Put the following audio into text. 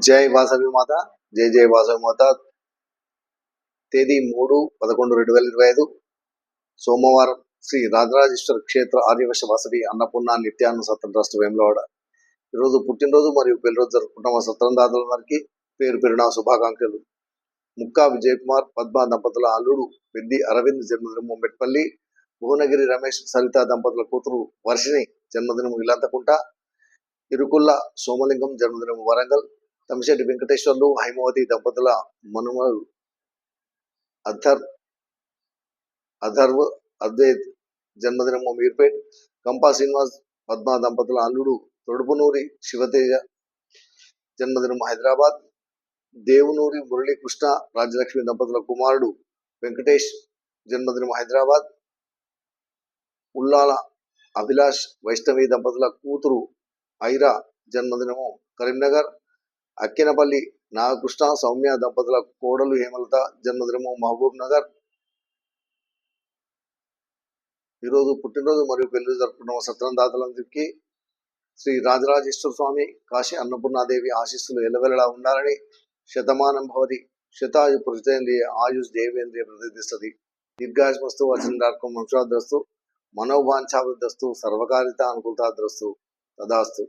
జై వాసవి మాత. జై జై వాసవి మాత. తేదీ 3/11/2025 సోమవారం శ్రీ రాజరాజేశ్వర క్షేత్ర ఆర్యవశ వాసవి అన్నపూర్ణ నిత్యాన్న సత్రం ట్రస్ట్ వేములవాడ. ఈరోజు పుట్టినరోజు మరియు పెళ్లిరోజు జరుపుకుంటున్న సత్రం దాతలందరికీ పేరు పేరున శుభాకాంక్షలు. ముక్కా విజయ్ కుమార్ పద్మ దంపతుల అల్లుడు పెద్ది అరవింద్ జన్మదినం మెట్పల్లి, భువనగిరి రమేష్ సరిత దంపతుల కూతురు వర్షిణి జన్మదినం ఇల్లంతకుంట, ఇరుకుల్ల సోమలింగం జన్మదినం వరంగల్, తమిశెట్టి వెంకటేశ్వర్లు హైమవతి దంపతుల మనుమలు అథర్వ్ అద్వైత్ జన్మదినం మీర్పేట్, కంపా శ్రీనివాస్ పద్మ దంపతుల అల్లుడు తొడుపునూరి శివతేజ జన్మదినం హైదరాబాద్, దేవునూరి మురళీకృష్ణ రాజలక్ష్మి దంపతుల కుమారుడు వెంకటేష్ జన్మదినం హైదరాబాద్, ఉల్లాల అభిలాష్ వైష్ణవి దంపతుల కూతురు ఐరా జన్మదినము కరీంనగర్, అక్కినపల్లి నాగకృష్ణ సౌమ్య దంపతుల కోడలు హేమలత జన్మదినము మహబూబ్ నగర్. ఈరోజు పుట్టినరోజు మరియు పెళ్లి జరుపుకున్న సత్రం దాతలందరికీ శ్రీ రాజరాజేశ్వర స్వామి కాశీ అన్నపూర్ణాదేవి ఆశీస్సులు ఎల్లవెల్లలా ఉండాలని, శతమానం భవతి శతాయు పురుషేంద్రియ ఆయుష్ దేవేంద్రియ ప్రతిష్టతి దీర్ఘాయుష్మస్తు వచనార్కం వంశాద్రస్తు మనోవాంఛావృద్ధస్తు సర్వకారిత అనుకూలతాద్రస్తు తదాస్తు.